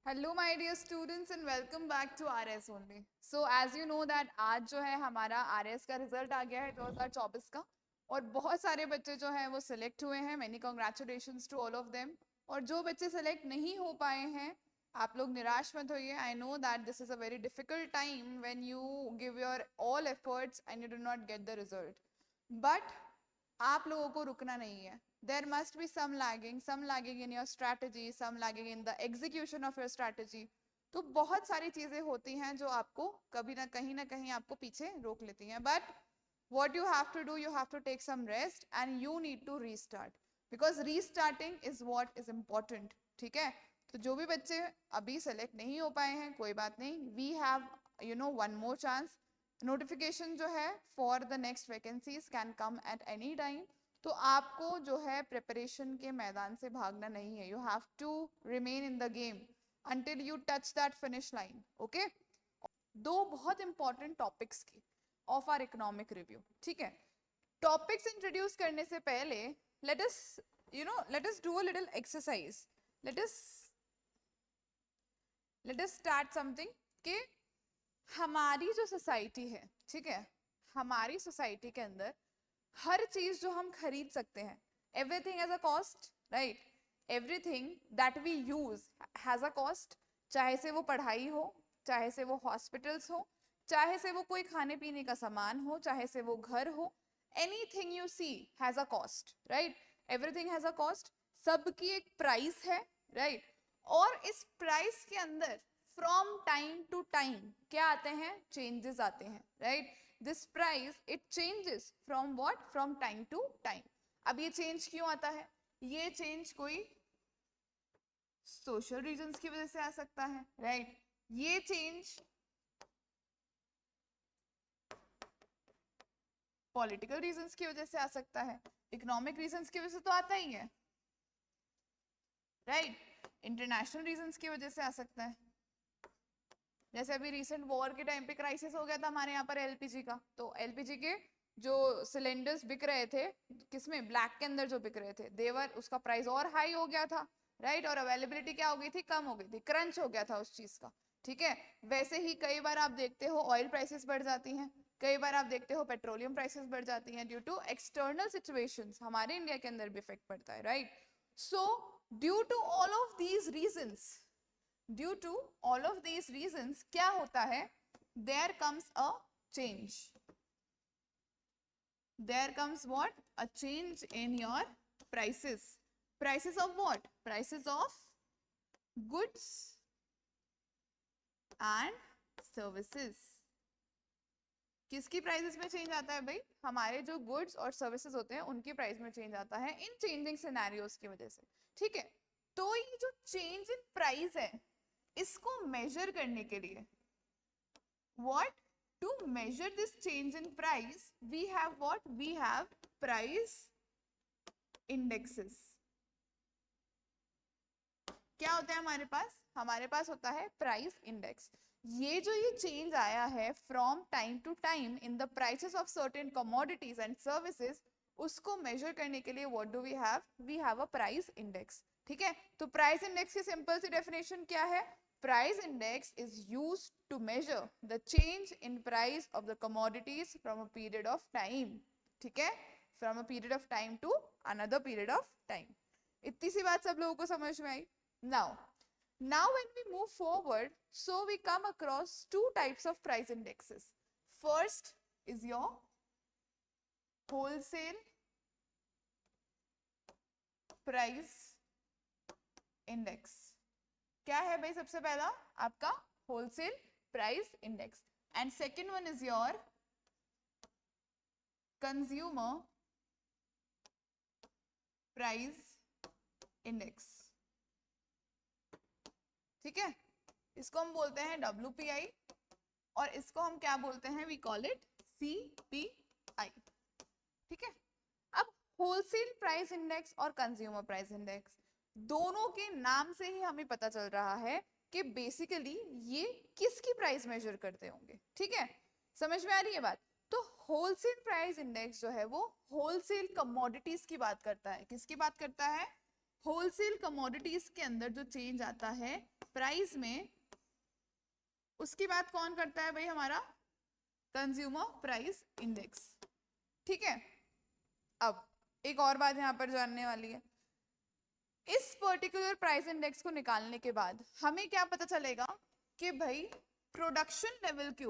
Hello my dear students and welcome back to RS only. So as you know that आज जो है हमारा RS का result आ गया है 2024 का, और बहुत सारे बच्चे जो हैं वो सिलेक्ट हुए हैं। Many congratulations to all of them. और जो बच्चे सिलेक्ट नहीं हो पाए हैं, आप लोग निराश मत होइए। I know that this is a very difficult time when you give your all efforts and you do not get the result, but आप लोगों को रुकना नहीं है। There must be some lagging in your strategy, some lagging in the execution of your strategy. तो बहुत सारी चीजें होती हैं जो आपको कभी ना कहीं आपको पीछे रोक लेती हैं, but what you have to do, you have to take some rest and you need to restart, because restarting is what is important. ठीक है, तो जो भी बच्चे अभी सेलेक्ट नहीं हो पाए हैं, कोई बात नहीं, we have one more chance. Notification जो है for the next vacancies can come at any time. तो आपको जो है प्रिपरेशन के मैदान से भागना नहीं है। You have to remain in the game until you touch that finish line. Okay, दो बहुत इंपॉर्टेंट टॉपिक्स की ऑफ आर इकोनॉमिक रिव्यू। ठीक है, टॉपिक्स इंट्रोड्यूस करने से पहले let us do a little exercise. Let us start something कि हमारी जो सोसाइटी है, ठीक है, हमारी सोसाइटी के अंदर हर चीज जो हम खरीद सकते हैं, everything has a cost, right? Everything that we use has a cost. चाहे से वो पढ़ाई हो, चाहे से वो हॉस्पिटल्स हो, चाहे से वो कोई खाने पीने का सामान हो, चाहे से वो घर हो, anything you see has a cost, right? Everything has a cost. सबकी एक प्राइस है, राइट? और इस प्राइस के अंदर फ्रॉम टाइम टू टाइम क्या आते हैं? चेंजेस आते हैं, right? This price it changes from what? From time to time. अब ये चेंज क्यों आता है? ये चेंज कोई सोशल रीजंस की वजह से आ सकता है, राइट? ये चेंज पॉलिटिकल रीजंस की वजह से आ सकता है, इकोनॉमिक रीजंस की वजह से तो आता ही है, राइट? इंटरनेशनल रीजंस की वजह से आ सकता है। जैसे अभी रिसेंट वॉर के टाइम पे क्राइसिस हो गया था हमारे यहाँ पर एलपीजी का, तो एलपीजी के जो सिलेंडर्स बिक रहे थे, किसमें? ब्लैक के अंदर जो बिक रहे थे, देवर उसका प्राइस और हाई हो गया था, राइट? और अवेलेबिलिटी क्या हो गई थी? कम हो गई थी, क्रंच हो गया था उस चीज का। ठीक है, वैसे ही कई बार आप देखते हो ऑयल प्राइसेस बढ़ जाती हैं, कई बार आप देखते हो पेट्रोलियम प्राइसेस बढ़ जाती हैं ड्यू टू एक्सटर्नल सिचुएशंस। हमारे इंडिया के अंदर भी इफेक्ट पड़ता है, right? So due to all of these reasons, due to all of these reasons क्या होता है? There comes a change. There comes what? A change in your prices. Prices of what? Prices of goods and services. किसकी prices में change आता है भाई? हमारे जो गुड्स और सर्विसेज होते हैं उनकी प्राइस में चेंज आता है इन चेंजिंग सिनेरियोस की वजह से। ठीक है, तो ये जो चेंज इन प्राइस है, इसको मेजर करने के लिए what? To measure this change in price, we have what? We have price indexes. क्या होता है हमारे पास? हमारे पास होता है प्राइस इंडेक्स। ये जो ये चेंज आया है from time to time in the prices of certain commodities and services, उसको मेजर करने के लिए what do we have? We have a price index. ठीक है, तो प्राइस इंडेक्स की सिंपल सी डेफिनेशन क्या है? Price index is used to measure the change in price of the commodities from a period of time. ठीक है, from a period of time to another period of time. इतनी सी बात सब लोगों को समझ में आई? Now when we move forward, so we come across two types of price indexes. First is your wholesale price index. क्या है भाई? सबसे पहला आपका wholesale price index, and second one is your consumer price index. ठीक है, इसको हम बोलते हैं WPI, और इसको हम क्या बोलते हैं? We call it CPI। ठीक है, अब होलसेल प्राइस इंडेक्स और कंज्यूमर प्राइस इंडेक्स, दोनों के नाम से ही हमें पता चल रहा है कि बेसिकली ये किसकी प्राइस मेजर करते होंगे। ठीक है, समझ में आ रही है बात? तो होलसेल प्राइस इंडेक्स जो है वो होलसेल कमोडिटीज की बात करता है। किसकी बात करता है? होलसेल कमोडिटीज के अंदर जो चेंज आता है प्राइस में उसकी बात कौन करता है भाई? हमारा कंज्यूमर प्राइस इंडेक्स। ठीक है, अब एक और बात यहाँ पर जानने वाली है, इस पर्टिकुलर प्राइस इंडेक्स को निकालने के बाद हमें क्या पता चलेगा कि भाई प्रोडक्शन लेवल के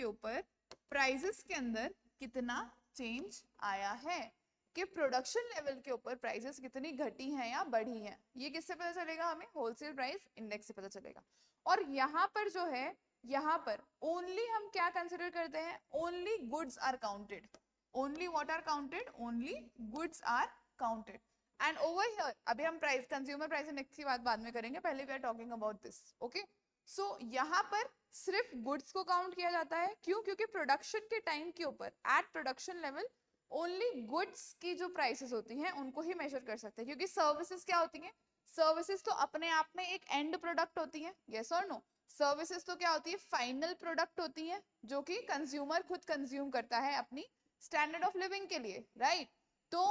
ऊपर प्राइसेस के अंदर कितना चेंज आया है, कि प्रोडक्शन लेवल के ऊपर प्राइसेस कितनी घटी हैं या बढ़ी हैं। ये किससे पता चलेगा? हमें होलसेल प्राइस इंडेक्स से पता चलेगा। और यहाँ पर जो है, यहाँ पर ओनली हम क्या कंसिडर करते हैं? Only goods are counted. Only what are counted? Only goods are counted. And over here अभी हम प्राइस कंज्यूमर प्राइस इंडेक्स की बात बाद में करेंगे, पहले we are talking about this. Okay, so यहाँ पर सिर्फ गुड्स को काउंट किया जाता है। क्यों? क्योंकि प्रोडक्शन के टाइम के ऊपर at production level only goods की जो प्राइसेस होती हैं उनको ही मेजर कर सकते हैं। क्योंकि सर्विसेज क्या होती हैं? सर्विसेज तो अपने आप में एक एंड प्रोडक्ट होती है, यस और नो? सर्विसेज तो क्या होती है? फाइनल प्रोडक्ट होती है जो कि कंज्यूमर खुद कंज्यूम करता है अपनी स्टैंडर्ड ऑफ लिविंग के लिए, राइट? तो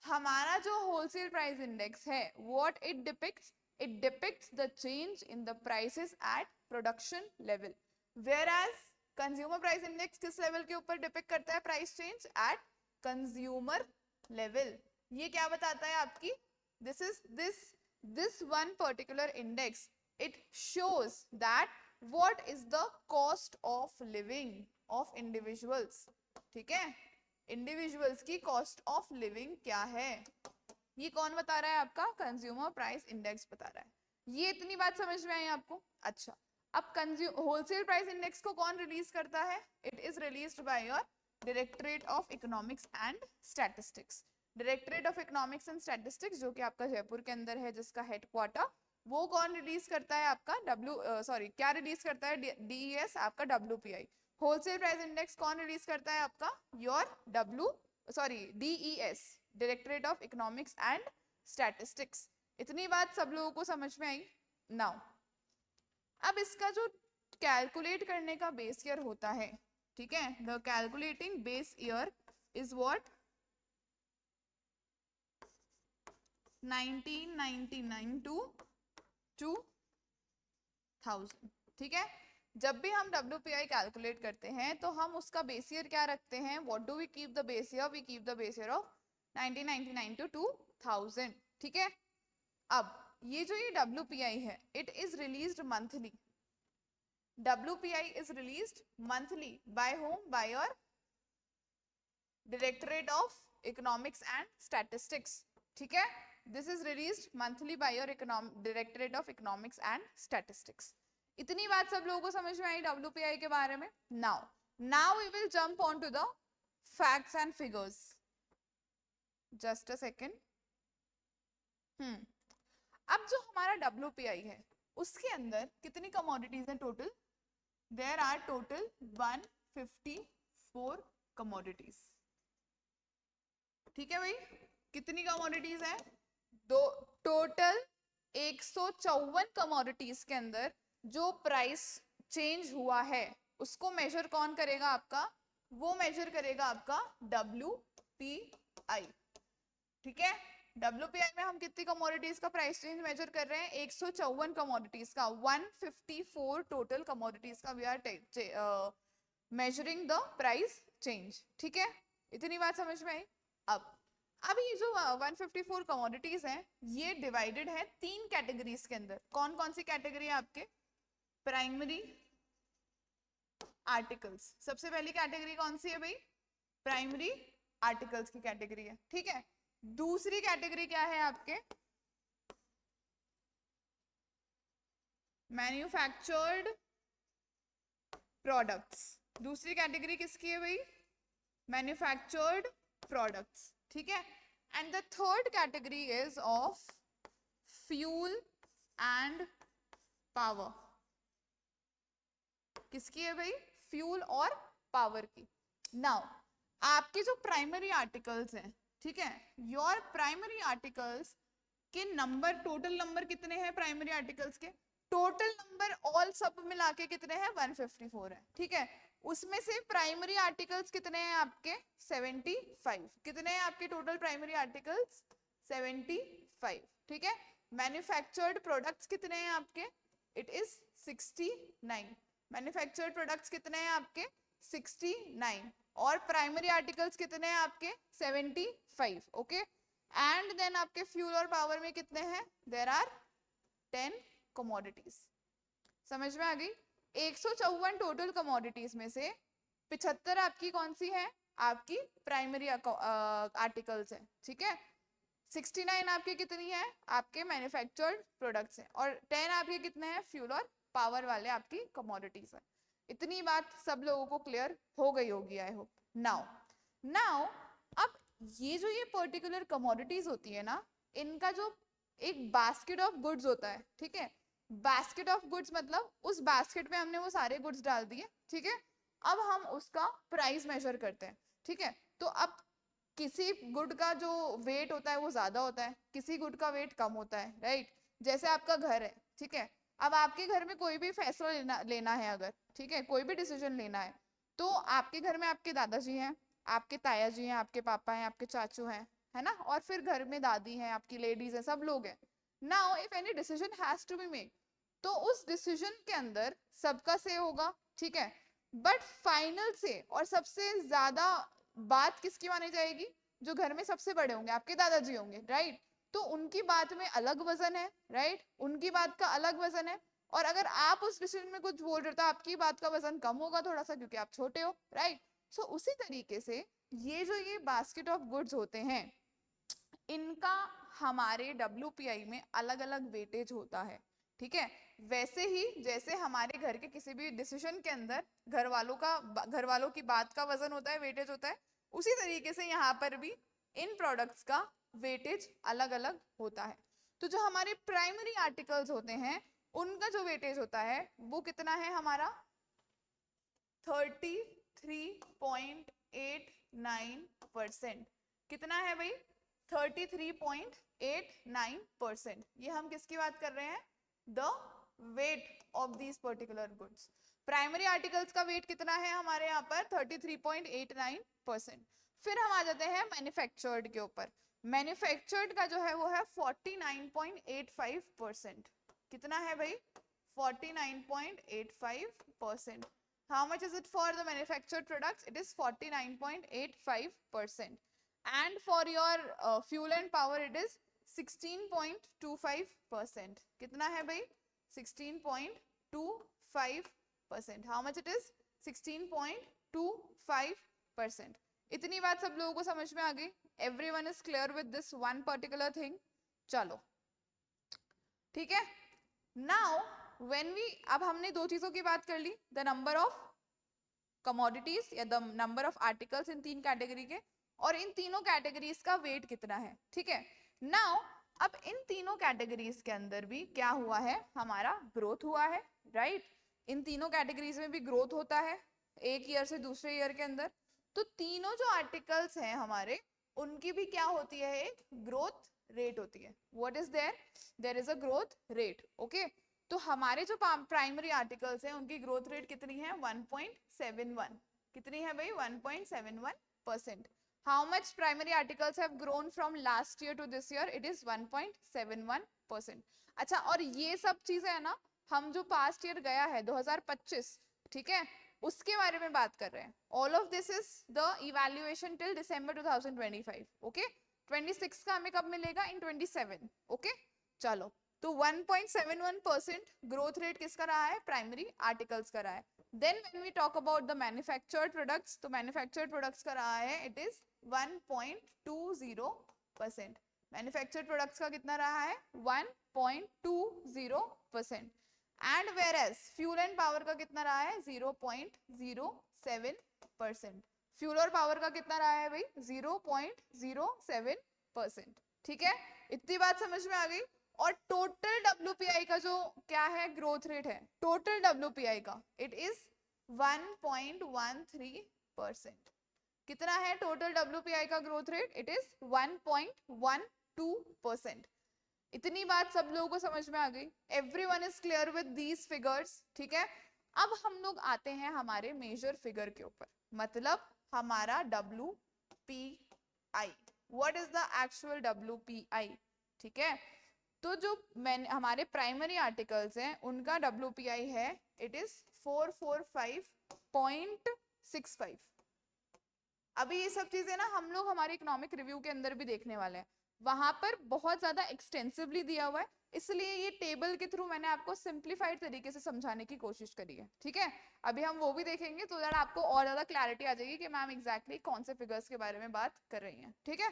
हमारा जो होलसेल प्राइस इंडेक्स है, what it depicts? It depicts the change in the prices at production level, whereas consumer price index किस लेवल के ऊपर डिपिक्ट करता है price change? At consumer level. ये क्या बताता है आपकी? this one particular index, it shows that what is the cost of living of individuals। ठीक है, इंडिविजुअल्स की कॉस्ट ऑफ लिविंग क्या है, ये कौन बता रहा है? आपका कंज्यूमर प्राइस इंडेक्स बता रहा है। ये इतनी बात समझ में आई आपको? अच्छा, अब होलसेल प्राइस इंडेक्स को कौन रिलीज करता है? It is released by your directorate of economics and statistics. Directorate of economics and statistics जो कि आपका जयपुर के अंदर है, जिसका हेडक्वार्टर, वो कौन रिलीज करता है? आपका क्या रिलीज करता है? DES, आपका WPI। होलसेल प्राइस इंडेक्स कौन रिलीज करता है? आपका your DES, directorate of economics and statistics. इतनी बात सब लोगों को समझ में आई? नाउ अब इसका जो कैलकुलेट करने का बेस ईयर होता है, ठीक है, the calculating base year is what? 1999 to 2000। ठीक है, जब भी हम WPI कैलकुलेट करते हैं तो हम उसका बेस ईयर क्या रखते हैं? What do we keep the base year? We keep the base year of 1999 to 2000। ठीक है, अब ये जो ये WPI है, it is released monthly. WPI is released monthly by whom? By your directorate of economics and statistics. ठीक है, this is released monthly by your directorate of economics and statistics. इतनी बात सब लोगों को समझ में आई WPI के बारे में? Now we will jump on to the facts and figures. Just a second. अब जो हमारा WPI है उसके अंदर कितनी कमोडिटीज हैं total? There are total 154 commodities. ठीक है भाई, कितनी कमोडिटीज हैं? टोटल 154 कमोडिटीज के अंदर जो प्राइस चेंज हुआ है उसको मेजर कौन करेगा? आपका वो मेजर करेगा आपका WPI। ठीक है, WPI में हम कितनी कमोडिटीज का प्राइस चेंज मेजर कर रहे हैं? 154 कमोडिटीज का, 154 टोटल कमोडिटीज का we are measuring the price change. ठीक है, इतनी बात समझ में आई? अब ये जो 154 कमोडिटीज हैं ये डिवाइडेड है 3 कैटेगरीज के अंदर। कौन कौन सी कैटेगरी है आपके? Primary articles. सबसे पहली कैटेगरी कौन सी है भाई? प्राइमरी आर्टिकल्स की कैटेगरी है। ठीक है, दूसरी कैटेगरी क्या है आपके? Manufactured products. दूसरी कैटेगरी किसकी है भाई? Manufactured products. ठीक है, and the third category is of fuel and power. किसकी है भाई? फ्यूल और पावर की। नाउ आपके जो प्राइमरी आर्टिकल्स हैं, ठीक है, योर प्राइमरी आर्टिकल्स के नंबर, टोटल नंबर कितने हैं प्राइमरी आर्टिकल्स के? टोटल नंबर ऑल सब मिला के कितने हैं? 154 है। ठीक है, उसमें से प्राइमरी आर्टिकल्स कितने हैं आपके? 75। कितने हैं आपके टोटल प्राइमरी आर्टिकल्स? 75। ठीक है, मैन्युफैक्चर्ड प्रोडक्ट्स कितने हैं आपके, इट इज 69। मैन्युफैक्चर्ड प्रोडक्ट्स कितने हैं आपके, 69। और प्राइमरी आर्टिकल्स कितने हैं आपके, 75। ओके, एंड देन आपके फ्यूल और पावर में कितने हैं, देयर आर 10 कमोडिटीज। समझ में आ गई। 154 टोटल कमोडिटीज में से 75 आपकी कौन सी है, आपकी प्राइमरी आर्टिकल्स है, ठीक है। 69 आपके कितनी है, आपके मैन्युफैक्चर्ड प्रोडक्ट्स हैं, और 10 आपके कितने हैं, फ्यूल और पावर वाले आपकी कमोडिटीज है। इतनी बात सब लोगों को क्लियर हो गई होगी, आई होप। नाउ अब ये जो ये पर्टिकुलर कमोडिटीज होती है ना, इनका जो एक बास्केट ऑफ गुड्स होता है, ठीक है। बास्केट ऑफ गुड्स मतलब उस बास्केट में हमने वो सारे गुड्स डाल दिए, ठीक है। अब हम उसका प्राइस मेजर करते हैं, ठीक है। तो अब किसी गुड का जो वेट होता है वो ज्यादा होता है, किसी गुड का वेट कम होता है, राइट। जैसे आपका घर है, ठीक है। अब आपके घर में कोई भी फैसला लेना है अगर, ठीक है, कोई भी डिसीजन लेना है, तो आपके घर में आपके दादाजी हैं, आपके ताया जी हैं, आपके पापा हैं, आपके चाचू हैं, है ना, और फिर घर में दादी हैं, आपकी लेडीज हैं, सब लोग हैं। Now if any decision has to be made, तो उस डिसीजन के अंदर सबका से होगा, ठीक है। बट फाइनल से और सबसे ज्यादा बात किसकी मानी जाएगी, जो घर में सबसे बड़े होंगे, आपके दादाजी होंगे, राइट। तो उनकी बात में अलग वजन है, राइट, उनकी बात का अलग वजन है। और अगर आप उस डिसीजन में कुछ बोल रहे हो तो आपकी बात का वजन कम होगा थोड़ा सा, क्योंकि आप छोटे हो, राइट। सो उसी तरीके से ये जो ये बास्केट ऑफ गुड्स होते हैं, इनका हमारे WPI में अलग अलग वेटेज होता है, ठीक है। वैसे ही जैसे हमारे घर के किसी भी डिसीजन के अंदर घर वालों की बात का वजन होता है, वेटेज होता है, उसी तरीके से यहाँ पर भी इन प्रोडक्ट्स का वेटेज अलग अलग होता है। तो जो हमारे प्राइमरी आर्टिकल्स होते हैं उनका जो वेटेज होता है वो कितना है हमारा, 33.89%। कितना है भाई, 33.89%। ये हम किसकी बात कर रहे हैं, the weight of these particular goods. Primary articles का वेट कितना है हमारे यहाँ पर, 33.89%। फिर हम आ जाते हैं मैन्युफैक्चर्ड के ऊपर। मैन्युफैक्चर्ड का जो है वो है 49.85%। कितना है भाई, 49.85%। How much is it for the manufactured products? It is 49.85%. And for your fuel and power, it is 16.25%. कितना है भाई, 16.25%. How much it is? 16.25%. इतनी बात सब लोगों को समझ में आ गई? Everyone is clear with this one particular thing? चलो, ठीक है। Now when we, अब हमने दो चीजों की बात कर ली, द नंबर ऑफ कमोडिटीज या द नंबर ऑफ आर्टिकल्स इन तीन कैटेगरी के, और इन तीनों कैटेगरीज का वेट कितना है, ठीक है। नाउ अब इन तीनों कैटेगरीज के अंदर भी क्या हुआ है, हमारा ग्रोथ हुआ है, राइट। इन तीनों कैटेगरीज में भी ग्रोथ होता है एक ईयर से दूसरे ईयर के अंदर। तो तीनों जो आर्टिकल्स हैं हमारे, उनकी भी क्या होती है, एक ग्रोथ रेट होती है। What is there, there is a growth rate, okay. तो हमारे जो प्राइमरी आर्टिकल्स हैं उनकी ग्रोथ रेट कितनी है, 1.71। कितनी है भाई, 1.71%। How much primary articles have grown from last year to this year, it is 1.71%। अच्छा, और ये सब चीजें है ना, हम जो पास्ट ईयर गया है 2025, ठीक है, उसके बारे में बात कर रहे हैं। All of this is the evaluation till December 2025, okay. 26 का हमें कब मिलेगा, इन 27, ओके। चलो, तो 1.71% ग्रोथ रेट किसका रहा है, प्राइमरी आर्टिकल्स का रहा है। Then when we talk about the manufactured products, तो मैन्युफैक्चर्ड प्रोडक्ट्स का रहा है, इट इज 1.20%। मैन्युफैक्चर्ड प्रोडक्ट्स का कितना रहा है, 1.20%। And whereas fuel and power का कितना रहा है, 0.07%। फ्यूल और पावर का कितना रहा है भाई, 0.07%, ठीक है। इतनी बात समझ में आ गई। और टोटल WPI का जो क्या है, ग्रोथ रेट है, टोटल WPI का, इट इज 1.13%। कितना है टोटल WPI का ग्रोथ रेट, इट इज 1.12%। इतनी बात सब लोगों को समझ में आ गई। Everyone is clear with these figures, ठीक है। अब हम लोग आते हैं हमारे मेजर फिगर के ऊपर, मतलब हमारा WPI। What is the actual WPI, ठीक है। तो जो मैंने हमारे प्राइमरी आर्टिकल्स हैं उनका WPI है इट इज 445.65। अभी ये सब चीजें ना हम लोग हमारे इकोनॉमिक रिव्यू के अंदर भी देखने वाले हैं, वहां पर बहुत ज्यादा एक्सटेंसिवली दिया हुआ है, इसलिए ये टेबल के थ्रू मैंने आपको सिंप्लीफाइड तरीके से समझाने की कोशिश करी है, ठीक है। अभी हम वो भी देखेंगे तो दैट आपको और ज्यादा क्लैरिटी आ जाएगी कि मैम एग्जैक्टली कौन से फिगर्स के बारे में बात कर रही हैं, ठीक है।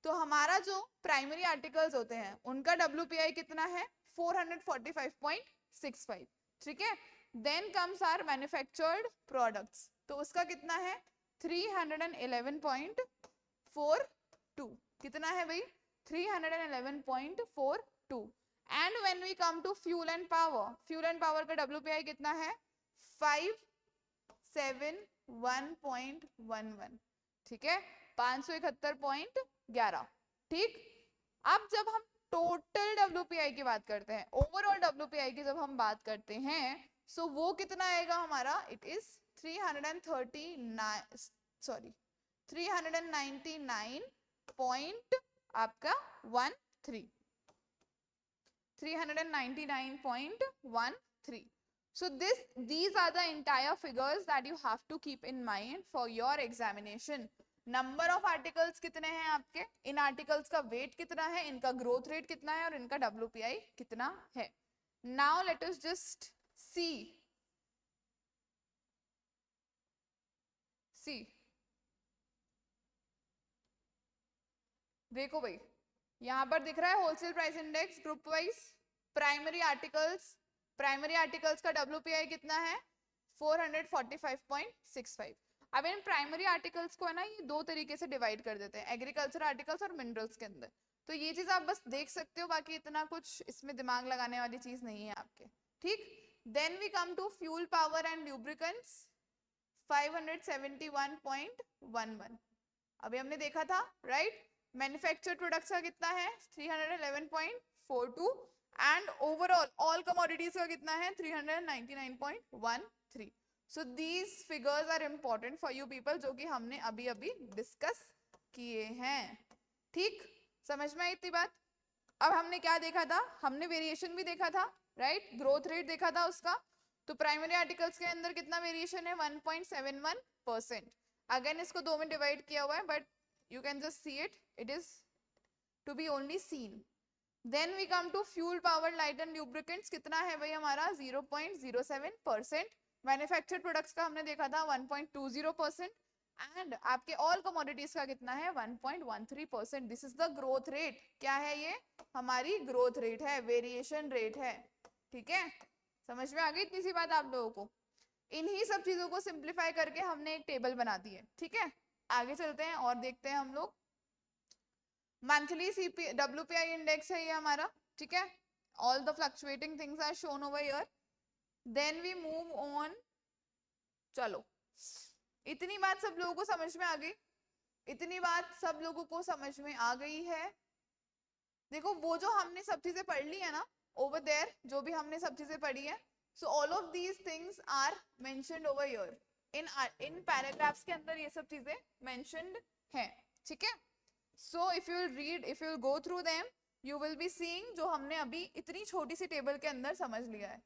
तो हमारा जो प्राइमरी आर्टिकल्स होते हैं उनका WPI कितना है 445.65, ठीक है। Then comes our manufactured products, तो उसका कितना है 311.42। कितना है भाई 311.42। And when we come to fuel and power, fuel and power का WPI कितना है 571.11, ठीक है 571.11, ठीक। अब जब हम टोटल WPI की बात करते हैं, ओवरऑल WPI की जब हम बात करते हैं, सो वो कितना आएगा हमारा इट इज 399 पॉइंट आपका 13, 399.13. So these are the entire figures that you have to keep in mind for your examination. Number of articles कितने हैं आपके, इन आर्टिकल्स का वेट कितना है, इनका ग्रोथ रेट कितना है और इनका WPI कितना है। Now let us just see देखो भाई यहां पर दिख रहा है wholesale price index group wise, primary articles का WPI कितना है 445.65। अब इन प्राइमरी आर्टिकल्स को है ना ये दो तरीके से डिवाइड कर देते हैं, एग्रीकल्चर आर्टिकल्स और मिनरल्स के अंदर। तो ये चीज आप बस देख सकते हो, बाकी इतना कुछ इसमें दिमाग लगाने वाली चीज नहीं है आपके, ठीक। Then we come to fuel power and lubricants 571.11, अभी हमने देखा था राइट। मैन्युफैक्चर्ड प्रोडक्ट्स का कितना है 311.42 एंड ओवरऑल ऑल कमोडिटीज का कितना है 399.13। So these figures are important for you people, जो कि हमने अभी अभी डिस्कस किए हैं, ठीक। समझ में आई इतनी बात। अब हमने क्या देखा था, हमने वेरिएशन भी देखा था राइट, ग्रोथ रेट देखा था उसका। तो प्राइमरी आर्टिकल्स के अंदर कितना वेरिएशन है 1.71%। अगेन इसको दो में डिवाइड किया हुआ है but you can just see it, it is to be only seen. Then we come to fuel power light and lubricants, कितना है भाई हमारा 0.07%। मैन्युफैक्चर्ड प्रोडक्ट्स का हमने देखा था 1.20% एंड आपके ऑल कमोडिटीज का कितना है 1.13%। This is the growth rate, क्या है ये हमारी ग्रोथ रेट है, वेरिएशन रेट है, ठीक है। समझ में आ गई इतनी सी बात आप लोगों को। इन्हीं सब चीजों को सिंप्लीफाई करके हमने एक टेबल बना दी है, ठीक है। आगे चलते हैं और देखते हैं हम लोग। मंथली WPI इंडेक्स है ये हमारा, ठीक है। All the fluctuating things are shown over here. Then we move on. चलो इतनी बात सब लोगों को समझ में आ गई, इतनी बात सब लोगों को समझ में आ गई है। देखो वो जो हमने सब चीजें पढ़ ली है ना ओवर देयर, जो भी हमने सब चीजें पढ़ी है, so all of these things are mentioned over here in paragraphs के अंदर, ये सब चीजें मेंशन्ड हैं, ठीक है। So if you will read, if you will go through them, you will be seeing जो हमने अभी इतनी छोटी सी टेबल के अंदर समझ लिया है।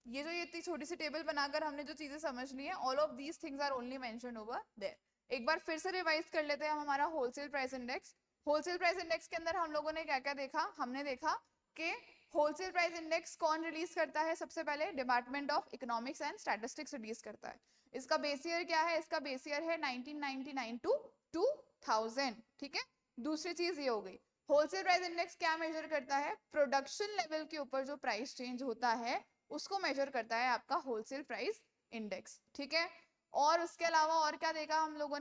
ये जो ये इतनी छोटी सी टेबल बनाकर हमने जो चीजें समझ ली है, all of these things are only mentioned over there. एक बार फिर से रिवाइज कर लेते हैं हम हमारा wholesale price index. Wholesale price index के अंदर हम लोगों ने क्या क्या देखा, हमने देखा कि होलसेल प्राइस इंडेक्स कौन रिलीज करता है, सबसे पहले department of economics and statistics release करता है। इसका बेस ईयर क्या है, इसका बेस ईयर है 1999 टू 2000, ठीक है। दूसरी चीज ये हो गई, होलसेल प्राइस इंडेक्स क्या मेजर करता है, प्रोडक्शन लेवल के ऊपर जो प्राइस चेंज होता है उसको मेजर करता है आपका होलसेल प्राइस इंडेक्स, ठीक है। और उसके अलावा और क्या देखा हम लोगों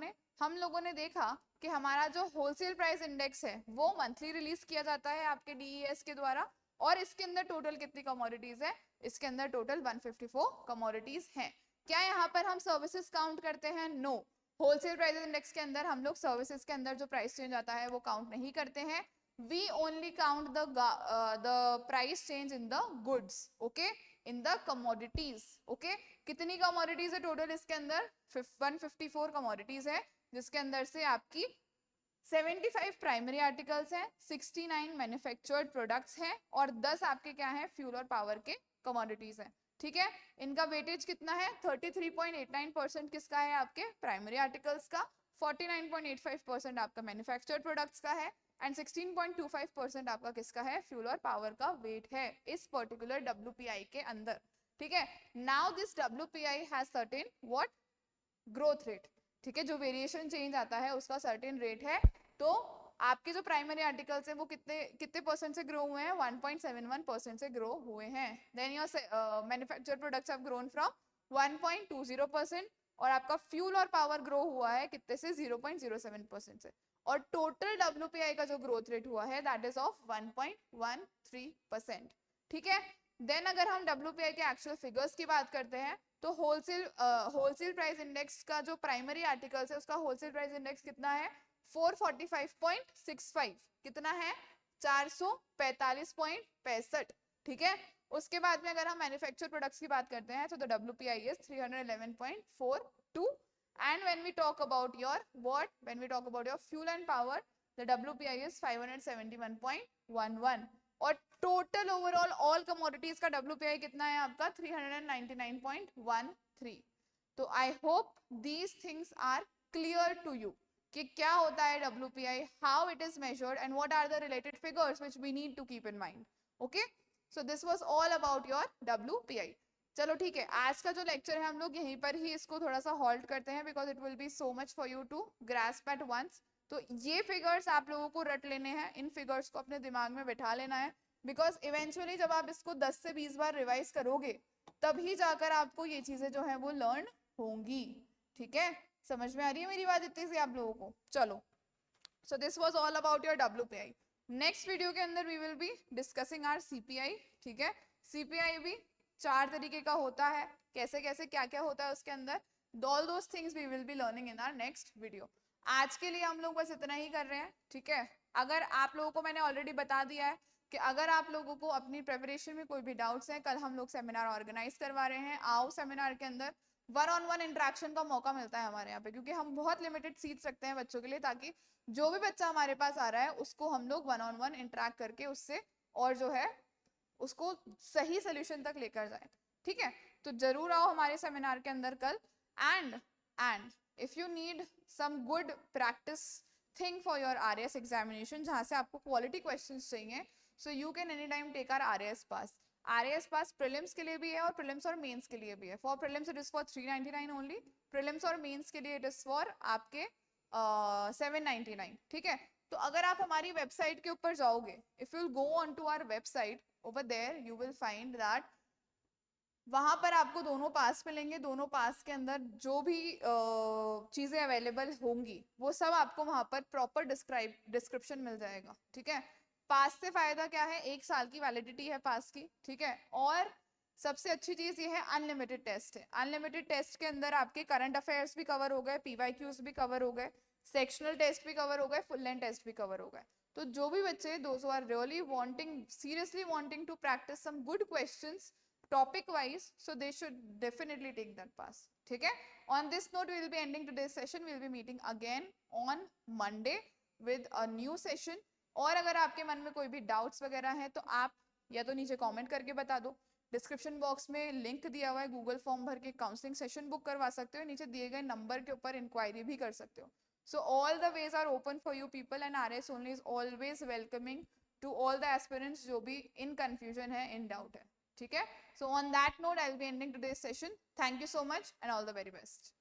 ने देखा कि हमारा जो होलसेल प्राइस इंडेक्स है वो मंथली रिलीज किया जाता है आपके DES के द्वारा, और इसके अंदर टोटल कितनी कमोडिटीज है, इसके अंदर टोटल 154 कमोडिटीज हैं। क्या यहाँ पर हम सर्विसेज काउंट करते हैं, नो। होलसेल प्राइस इंडेक्स के अंदर हम लोग सर्विसेज के अंदर जो प्राइस चेंज आता है वो काउंट नहीं करते हैं। We only count the price change in the goods, okay, in the commodities, okay. कितनी कमोडिटीज है टोटल इसके अंदर 154 कमोडिटीज है, जिसके अंदर से आपकी 75 प्राइमरी आर्टिकल्स हैं, 69 मैन्युफैक्चर्ड प्रोडक्ट्स हैं और 10 आपके क्या हैं, फ्यूल और पावर के कमोडिटीज हैं। ठीक है, इनका वेटेज कितना है, 33.89% किसका है, आपके प्राइमरी आर्टिकल्स का, 49.85% आपका मैन्युफैक्चर्ड प्रोडक्ट्स का है एंड 16.25% आपका किसका है, फ्यूल और पावर का वेट है इस पर्टिकुलर WPI के अंदर। ठीक है, now this WPI has certain what, growth rate. ठीक है, जो वेरिएशन चेंज आता है उसका सर्टेन रेट है। तो आपके जो प्राइमरी आर्टिकल्स हैं वो कितने कितने परसेंट से ग्रो हुए हैं, 1.71% से ग्रो हुए हैं। Then your manufactured products have grown from 1.20% और आपका फ्यूल और पावर ग्रो हुआ है कितने से, 0.07% से। और टोटल WPI का जो ग्रोथ रेट हुआ है दैट इज ऑफ 1.13%। ठीक है, देन अगर हम WPI के एक्चुअल फिगर्स की बात करते हैं तो होलसेल प्राइस इंडेक्स का जो प्राइमरी आर्टिकल्स है उसका होलसेल प्राइस इंडेक्स कितना है, 445.65, कितना है, 445.65। ठीक है, उसके बाद में अगर हम मैन्युफैक्चर प्रोडक्ट्स की बात करते हैं तो the WPI is 311.42 and when we talk about your fuel and power, the WPI is 571.11 और टोटल ओवरऑल ऑल कमोडिटीज का WPI कितना है आपका, 399.13। तो I hope these things are clear to you कि क्या होता है WPI, how it is measured and what are the related figures which we need to keep in mind. Okay, so this was all about your WPI। चलो ठीक है, आज का जो लेक्चर है हम लोग यहीं पर ही इसको थोड़ा सा हॉल्ट करते हैं because it will be so much for you to grasp at once. तो ये फिगर्स आप लोगों को रट लेने हैं, इन फिगर्स को अपने दिमाग में बैठा लेना है बिकॉज इवेंचुअली जब आप इसको 10 से 20 बार रिवाइज करोगे तभी जाकर आपको ये चीजें जो है वो लर्न होंगी। ठीक है, समझ में आ रही है मेरी बात इतनी सी आप लोगों को। चलो, so this was all about your WPI। Next video के अंदर we will be discussing our CPI। ठीक है, CPI भी 4 तरीके का होता है, कैसे कैसे क्या क्या होता है उसके अंदर, all those things we will be learning in our next video. आज के लिए हम लोग बस इतना ही कर रहे हैं। ठीक है, अगर आप लोगों को मैंने ऑलरेडी बता दिया है कि अगर आप लोगों को अपनी प्रिपरेशन में कोई भी डाउट्स हैं, कल हम लोग सेमिनार ऑर्गेनाइज करवा रहे हैं। आओ, सेमिनार के अंदर 1-on-1 इंटरेक्शन का मौका मिलता है हमारे यहाँ पे क्योंकि हम बहुत लिमिटेड सीट्स रखते हैं बच्चों के लिए, ताकि जो भी बच्चा हमारे पास आ रहा है उसको हम लोग 1-on-1 इंटरेक्ट करके उससे और जो है उसको सही सोल्यूशन तक लेकर जाए। ठीक है, तो जरूर आओ हमारे सेमिनार के अंदर कल। And if you need some good practice thing for your RAS examination जहाँ से आपको क्वालिटी क्वेश्चंस चाहिए, so you can any time take our RAS pass. RAS pass prelims के लिए भी है और प्रीलिम्स और मेंस के लिए भी है। For prelims it is for 399 only, prelims और मेंस के लिए इट इज फॉर आपके 799। ठीक है, तो अगर आप हमारी वेबसाइट के ऊपर जाओगे, if you go on to our website, over there you will find that वहां पर आपको दोनों पास मिलेंगे। दोनों पास के अंदर जो भी चीजें अवेलेबल होंगी वो सब आपको वहां पर प्रॉपर डिस्क्रिप्शन मिल जाएगा। ठीक है, पास से फायदा क्या है, 1 साल की वैलिडिटी है पास की। ठीक है, और सबसे अच्छी चीज ये है अनलिमिटेड टेस्ट है। अनलिमिटेड टेस्ट के अंदर आपके करंट अफेयर्स भी कवर हो गए, PYQs भी कवर हो गए, सेक्शनल टेस्ट भी कवर हो गए, फुल लेंथ टेस्ट भी कवर हो गए। तो जो भी बच्चे those who are really wanting, seriously wanting to practise some good questions topic wise, so they should definitely take that pass. ठीक है, on this note we will be ending today's session. We will be meeting again on Monday with a new session. और अगर आपके मन में कोई भी doubts वगैरह हैं तो आप या तो नीचे comment करके बता दो, डिस्क्रिप्शन बॉक्स में लिंक दिया हुआ है, गूगल फॉर्म भर के काउंसलिंग सेशन बुक करवा सकते हो, नीचे दिए गए नंबर के ऊपर इंक्वायरी भी कर सकते हो। So all the ways are open for you people and RS only is always welcoming to all the aspirants जो भी in confusion है, in doubt है। ठीक है, so on that note I will be ending today's session. Thank you so much and all the very best.